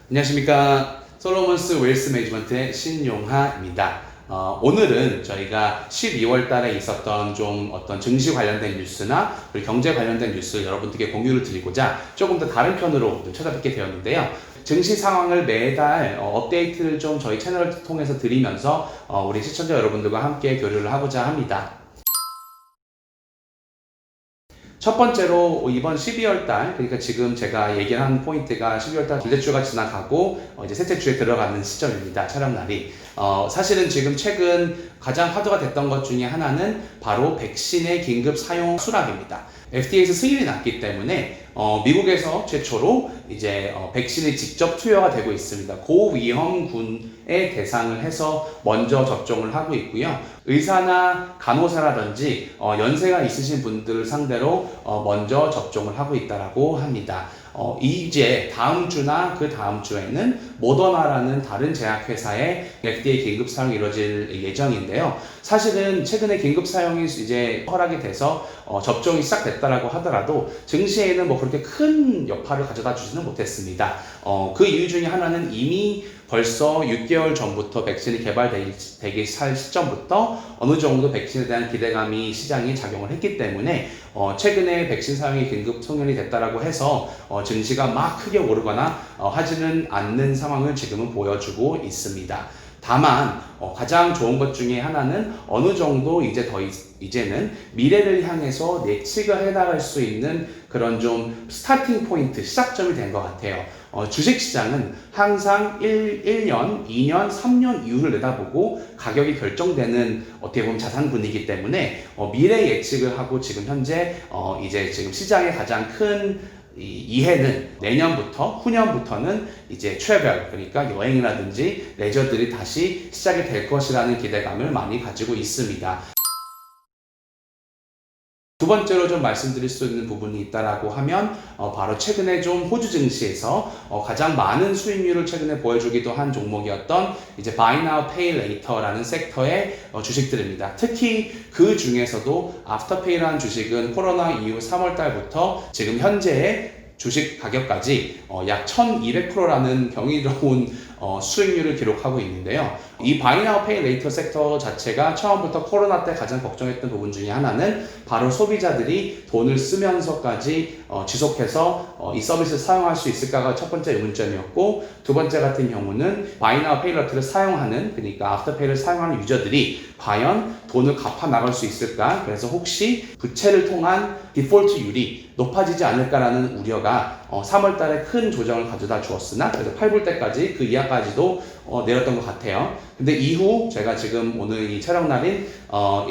안녕하십니까. 솔로몬스 웨ल्스 매니지먼트의 신용하입니다. 오늘은 저희가 12월 달에 있었던 좀 어떤 증시 관련된 뉴스나 그리고 경제 관련된 뉴스를 여러분들께 공유를 드리고자 조금 더 다른 편으로 찾아뵙게 되었는데요. 증시 상황을 매달 업데이트를 좀 저희 채널을 통해서 드리면서 우리 시청자 여러분들과 함께 교류를 하고자 합니다. 첫 번째로 이번 12월 달, 그러니까 지금 제가 얘기한 포인트가 12월 달 둘째 주가 지나가고 이제 셋째 주에 들어가는 시점입니다. 촬영 날이. 사실은 지금 최근 가장 화두가 됐던 것 중에 하나는 바로 백신의 긴급 사용 수락입니다. FDA에서 승인이 났기 때문에 미국에서 최초로 이제 백신이 직접 투여가 되고 있습니다. 고위험군에 대상을 해서 먼저 접종을 하고 있고요. 의사나 간호사라든지 연세가 있으신 분들을 상대로 먼저 접종을 하고 있다라고 합니다. 이제 다음 주나 그 다음 주에는 모더나라는 다른 제약회사의 FDA 긴급 사용이 이루어질 예정인데요. 사실은 최근에 긴급 사용이 이제 허락이 돼서 접종이 시작됐다라고 하더라도 증시에는 뭐 그렇게 큰 여파를 가져다 주지는 못했습니다. 그 이유 중에 하나는 이미 벌써 6개월 전부터 백신이 개발되기 할 시점부터 어느 정도 백신에 대한 기대감이 시장에 작용을 했기 때문에 최근에 백신 사용이 긴급 성년이 됐다라고 해서 증시가 막 크게 오르거나 하지는 않는 상황을 지금은 보여주고 있습니다. 다만 가장 좋은 것 중에 하나는 어느 정도 이제는 미래를 향해서 예측을 해나갈 수 있는 그런 좀 스타팅 포인트, 시작점이 된 것 같아요. 주식시장은 항상 1년, 2년, 3년 이후를 내다보고 가격이 결정되는 어떻게 보면 자산군이기 때문에 미래 예측을 하고 지금 현재 이제 지금 시장의 가장 큰 이해는 내년부터, 후년부터는 이제 트래블, 그러니까 여행이라든지 레저들이 다시 시작이 될 것이라는 기대감을 많이 가지고 있습니다. 두 번째로 좀 말씀드릴 수 있는 부분이 있다라고 하면 바로 최근에 좀 호주 증시에서 가장 많은 수익률을 최근에 보여주기도 한 종목이었던 이제 Buy Now Pay Later라는 섹터의 주식들입니다. 특히 그 중에서도 Afterpay라는 주식은 코로나 이후 3월 달부터 지금 현재의 주식 가격까지 약 1200%라는 경이로운 수익률을 기록하고 있는데요. 이 Buy Now Pay Later 섹터 자체가 처음부터 코로나 때 가장 걱정했던 부분 중에 하나는 바로 소비자들이 돈을 쓰면서까지 지속해서 이 서비스를 사용할 수 있을까가 첫 번째 의문점이었고, 두 번째 같은 경우는 Buy Now Pay Later를 사용하는, 그러니까 Afterpay를 사용하는 유저들이 과연 돈을 갚아 나갈 수 있을까? 그래서 혹시 부채를 통한 디폴트율이 높아지지 않을까라는 우려가 3월 달에 큰 조정을 가져다 주었으나 그래서 8불 때까지 그 이하까지도 내렸던 것 같아요. 근데 이후 제가 지금 오늘 이 촬영 날인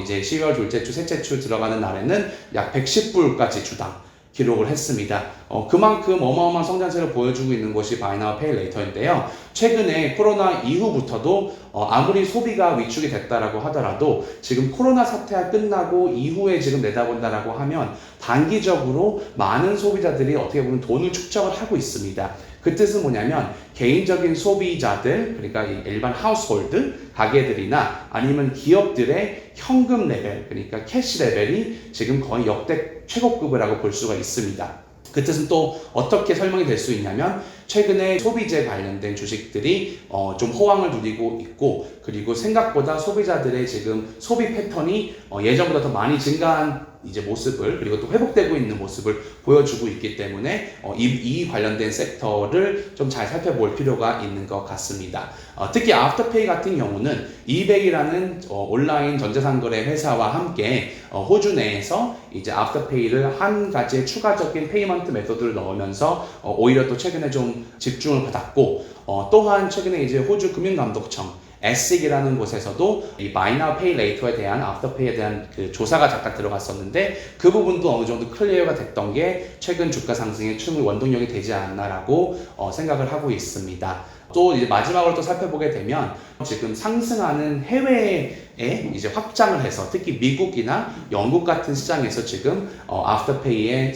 이제 12월 둘째 주, 셋째 주 들어가는 날에는 약 110불까지 주당 기록을 했습니다. 그만큼 어마어마한 성장세를 보여주고 있는 것이 Buy Now Pay Later인데요. 최근에 코로나 이후부터도 아무리 소비가 위축이 됐다라고 하더라도 지금 코로나 사태가 끝나고 이후에 지금 내다본다라고 하면 단기적으로 많은 소비자들이 어떻게 보면 돈을 축적을 하고 있습니다. 그 뜻은 뭐냐면 개인적인 소비자들, 그러니까 일반 하우스홀드, 가게들이나 아니면 기업들의 현금 레벨, 그러니까 캐시 레벨이 지금 거의 역대 최고급이라고 볼 수가 있습니다. 그 뜻은 또 어떻게 설명이 될 수 있냐면 최근에 소비재 관련된 주식들이 좀 호황을 누리고 있고, 그리고 생각보다 소비자들의 지금 소비 패턴이 예전보다 더 많이 증가한 이제 모습을, 그리고 또 회복되고 있는 모습을 보여주고 있기 때문에 이 관련된 섹터를 좀 잘 살펴볼 필요가 있는 것 같습니다. 특히 아프터페이 같은 경우는 이베이라는 온라인 전자상거래 회사와 함께 호주 내에서 이제 아프터페이를 한 가지의 추가적인 페이먼트 메소드를 넣으면서 오히려 또 최근에 좀 집중을 받았고, 또한 최근에 이제 호주 금융감독청 에식이라는 곳에서도 이 Buy Now Pay Later에 대한 Afterpay에 대한 그 조사가 잠깐 들어갔었는데 그 부분도 어느 정도 클리어가 됐던 게 최근 주가 상승의 춤의 원동력이 되지 않나라고 생각을 하고 있습니다. 또 이제 마지막으로 또 살펴보게 되면 지금 상승하는 해외에 이제 확장을 해서 특히 미국이나 영국 같은 시장에서 지금 Afterpay의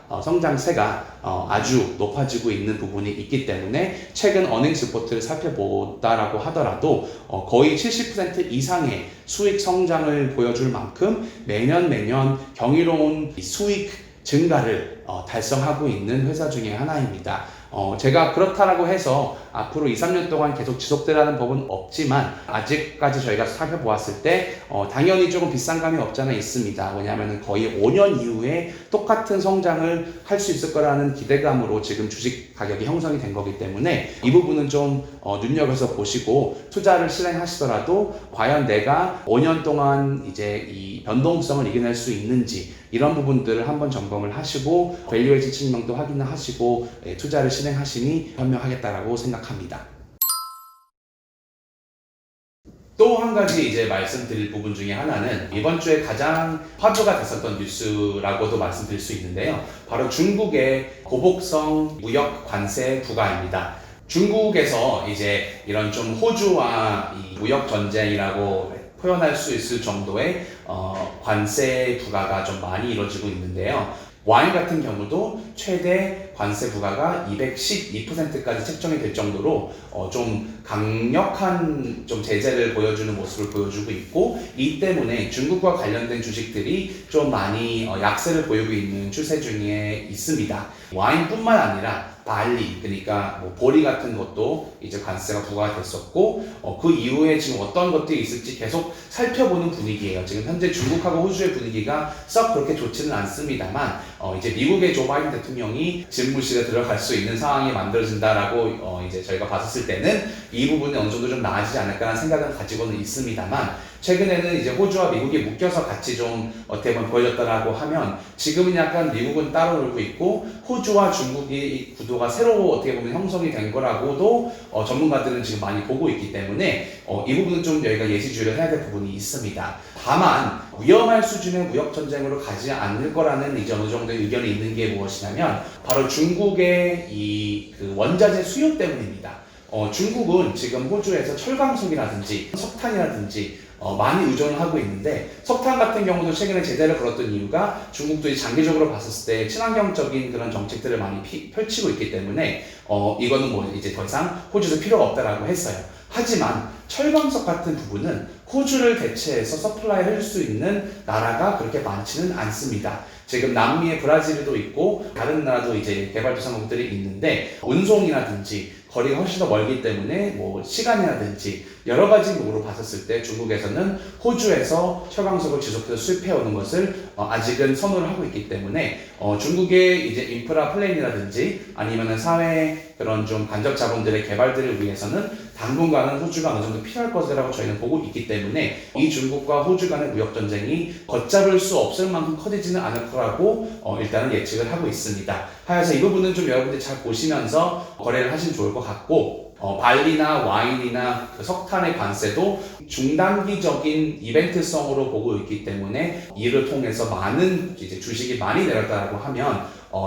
성장세가 아주 높아지고 있는 부분이 있기 때문에 최근 어닝스 리포트를 살펴보다라고 하더라도 거의 70% 이상의 수익 성장을 보여줄 만큼 매년 경이로운 수익 증가를 달성하고 있는 회사 중에 하나입니다. 제가 그렇다라고 해서 앞으로 2, 3년 동안 계속 지속되라는 법은 없지만 아직까지 저희가 살펴보았을 때 당연히 조금 비싼 감이 없잖아 있습니다. 왜냐하면 거의 5년 이후에 똑같은 성장을 할 수 있을 거라는 기대감으로 지금 주식 가격이 형성이 된 거기 때문에 이 부분은 좀 눈여겨서 보시고 투자를 실행하시더라도 과연 내가 5년 동안 이제 이 변동성을 이겨낼 수 있는지 이런 부분들을 한번 점검을 하시고 밸류에이션 측면도 확인을 하시고 투자를 실행하시니 현명하겠다라고 생각합니다. 또 한 가지 이제 말씀드릴 부분 중에 하나는 이번 주에 가장 화두가 됐었던 뉴스라고도 말씀드릴 수 있는데요. 바로 중국의 고복성 무역 관세 부과입니다. 중국에서 이제 이런 좀 호주와 이 무역 전쟁이라고 표현할 수 있을 정도의 관세 부과가 좀 많이 이루어지고 있는데요. 와인 같은 경우도 최대 관세 부과가 212%까지 책정이 될 정도로 좀 강력한 좀 제재를 보여주는 모습을 보여주고 있고, 이 때문에 중국과 관련된 주식들이 좀 많이 약세를 보이고 있는 추세 중에 있습니다. 와인뿐만 아니라 발리, 그러니까 뭐 보리 같은 것도 이제 관세가 부과가 됐었고, 그 이후에 지금 어떤 것들이 있을지 계속 살펴보는 분위기예요. 지금 현재 중국하고 호주의 분위기가 썩 그렇게 좋지는 않습니다만, 이제 미국의 조 바이든 대통령이 집무실에 들어갈 수 있는 상황이 만들어진다라고 이제 저희가 봤었을 때는 이 부분이 어느 정도 좀 나아지지 않을까라는 생각은 가지고는 있습니다만, 최근에는 이제 호주와 미국이 묶여서 같이 좀 어떻게 보면 보여졌다라고 하면, 지금은 약간 미국은 따로 놀고 있고 호주와 중국의 구도가 새로 어떻게 보면 형성이 된 거라고도 전문가들은 지금 많이 보고 있기 때문에 이 부분은 좀 저희가 예시주의를 해야 될 부분이 있습니다. 다만 위험할 수준의 무역 전쟁으로 가지 않을 거라는 이제 어느 정도의 의견이 있는 게 무엇이냐면 바로 중국의 그 원자재 수요 때문입니다. 중국은 지금 호주에서 철광석이라든지 석탄이라든지 많이 의존을 하고 있는데, 석탄 같은 경우도 최근에 제재를 걸었던 이유가 중국도 장기적으로 봤을 때 친환경적인 그런 정책들을 많이 펼치고 있기 때문에 이거는 뭐 이제 더 이상 호주에서 필요가 없다라고 했어요. 하지만 철광석 같은 부분은 호주를 대체해서 서플라이 할 수 있는 나라가 그렇게 많지는 않습니다. 지금 남미의 브라질도 있고 다른 나라도 이제 개발도상국들이 있는데, 운송이라든지 거리가 훨씬 더 멀기 때문에 뭐 시간이라든지 여러 가지 면으로 봤었을 때 중국에서는 호주에서 철광석을 지속해서 수입해오는 것을 아직은 선호를 하고 있기 때문에 중국의 이제 인프라 플랜이라든지 아니면은 사회 그런 좀 간접 자본들의 개발들을 위해서는 당분간은 호주가 어느 정도 필요할 것이라고 저희는 보고 있기 때문에 이 중국과 호주 간의 무역 전쟁이 걷잡을 수 없을 만큼 커지지는 않을 거라고 일단은 예측을 하고 있습니다. 하여서 이 부분은 좀 여러분들이 잘 보시면서 거래를 하시면 좋을 것 같고, 발리나 와인이나 그 석탄의 관세도 중단기적인 이벤트성으로 보고 있기 때문에 이를 통해서 많은 이제 주식이 많이 내렸다라고 하면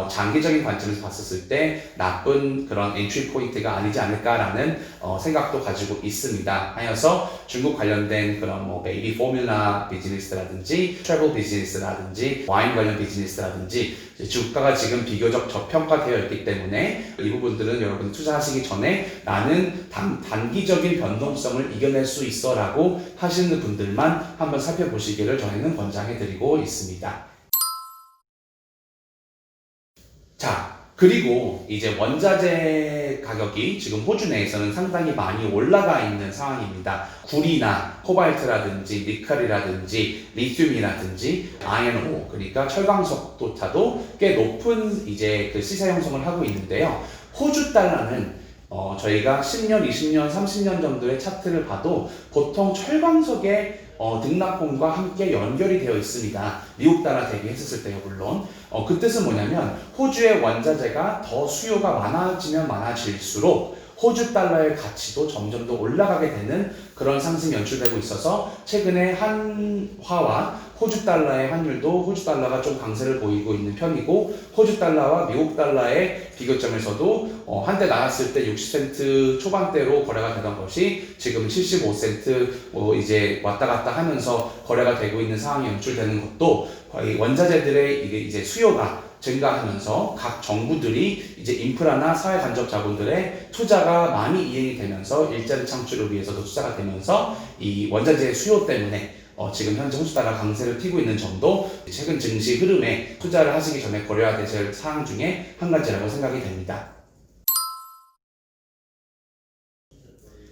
장기적인 관점에서 봤었을 때 나쁜 그런 엔트리 포인트가 아니지 않을까라는 생각도 가지고 있습니다. 하여서 중국 관련된 그런 뭐 베이비 포뮬라 비즈니스라든지 트래블 비즈니스라든지 와인 관련 비즈니스라든지 주가가 지금 비교적 저평가되어 있기 때문에 이 부분들은 여러분이 투자하시기 전에 나는 단기적인 변동성을 이겨낼 수 있어 라고 하시는 분들만 한번 살펴보시기를 저희는 권장해드리고 있습니다. 자, 그리고 이제 원자재 가격이 지금 호주 내에서는 상당히 많이 올라가 있는 상황입니다. 구리나 코발트라든지 니켈이라든지 리튬이라든지 아연오, 그러니까 철광석조차도 꽤 높은 이제 그 시세 형성을 하고 있는데요. 호주 달러는 저희가 10년, 20년, 30년 정도의 차트를 봐도 보통 철광석의 등락폭과 함께 연결이 되어 있습니다. 미국 달러 대비했었을 때요, 물론. 그 뜻은 뭐냐면 호주의 원자재가 더 수요가 많아지면 많아질수록 호주 달러의 가치도 점점 더 올라가게 되는 그런 상승이 연출되고 있어서 최근에 한화와 호주 달러의 환율도 호주 달러가 좀 강세를 보이고 있는 편이고, 호주 달러와 미국 달러의 비교점에서도 한때 나왔을 때 60센트 초반대로 거래가 되던 것이 지금 75센트 이제 왔다 갔다 하면서 거래가 되고 있는 상황이 연출되는 것도 거의 원자재들의 이제 수요가 증가하면서 각 정부들이 이제 인프라나 사회 간접 자본들의 투자가 많이 이행이 되면서 일자리 창출을 위해서도 투자가 되면서 이 원자재 수요 때문에 지금 현재 호주다가 강세를 띠고 있는 점도 최근 증시 흐름에 투자를 하시기 전에 고려해야 될 사항 중에 한 가지라고 생각이 됩니다.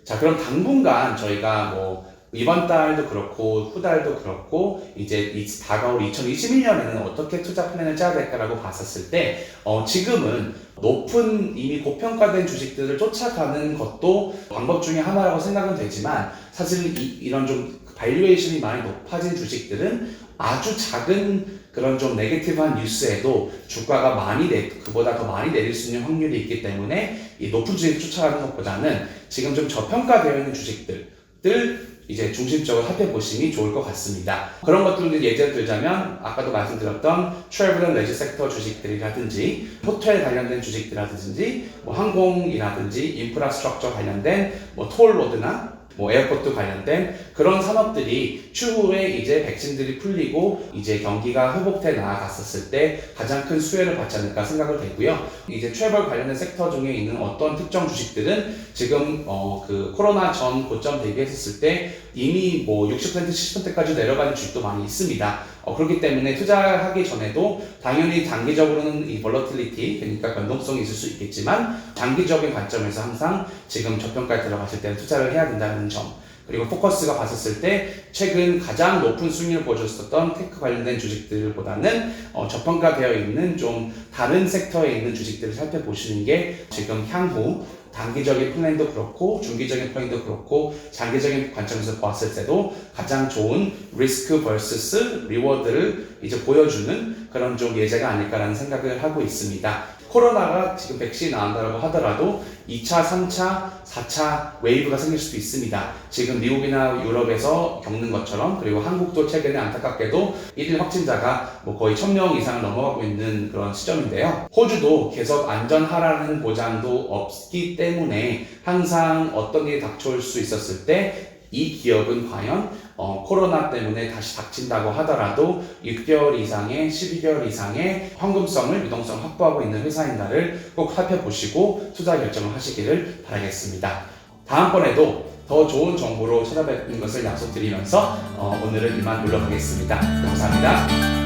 자, 그럼 당분간 저희가 이번 달도 그렇고 후달도 그렇고 이제 다가올 2021년에는 어떻게 투자 플랜을 짜야 될까라고 봤었을 때 지금은 높은 이미 고평가된 주식들을 쫓아가는 것도 방법 중에 하나라고 생각은 되지만 사실 이런 좀 발류에이션이 많이 높아진 주식들은 아주 작은 그런 좀 네게티브한 뉴스에도 주가가 그보다 더 많이 내릴 수 있는 확률이 있기 때문에 이 높은 주식을 쫓아가는 것보다는 지금 좀 저평가되어 있는 주식들 이제 중심적으로 살펴보심이 좋을 것 같습니다. 그런 것들을 예를 들자면 아까도 말씀드렸던 트래블 앤 레저 섹터 주식들이라든지 호텔 관련된 주식들이라든지 항공이라든지 인프라스트럭처 관련된 톨로드나 에어포트 관련된 그런 산업들이 추후에 이제 백신들이 풀리고 이제 경기가 회복돼 나아갔었을 때 가장 큰 수혜를 받지 않을까 생각을 되고요. 이제 트래블 관련된 섹터 중에 있는 어떤 특정 주식들은 지금 그 코로나 전 고점 대비했었을 때 이미 60% 70%까지 내려가는 주식도 많이 있습니다. 그렇기 때문에 투자하기 전에도 당연히 단기적으로는 이 볼러틸리티, 그러니까 변동성이 있을 수 있겠지만 장기적인 관점에서 항상 지금 저평가에 들어갔을 때는 투자를 해야 된다는 점, 그리고 포커스가 봤었을 때 최근 가장 높은 수익률을 보여줬었던 테크 관련된 주식들보다는 저평가되어 있는 좀 다른 섹터에 있는 주식들을 살펴보시는 게 지금 향후 단기적인 플랜도 그렇고 중기적인 플랜도 그렇고 장기적인 관점에서 보았을 때도 가장 좋은 리스크 vs 리워드를 이제 보여주는 그런 좀 예제가 아닐까라는 생각을 하고 있습니다. 코로나가 지금 백신이 나온다고 하더라도 2차, 3차, 4차 웨이브가 생길 수도 있습니다. 지금 미국이나 유럽에서 겪는 것처럼, 그리고 한국도 최근에 안타깝게도 1일 확진자가 거의 1000명 이상을 넘어가고 있는 그런 시점인데요. 호주도 계속 안전하라는 보장도 없기 때문에 항상 어떤 일이 닥쳐올 수 있었을 때 이 기업은 과연 코로나 때문에 다시 닥친다고 하더라도 6개월 이상의 12개월 이상의 현금성을 유동성을 확보하고 있는 회사인가를 꼭 살펴보시고 투자 결정을 하시기를 바라겠습니다. 다음번에도 더 좋은 정보로 찾아뵙는 것을 약속드리면서 오늘은 이만 물러가겠습니다. 감사합니다.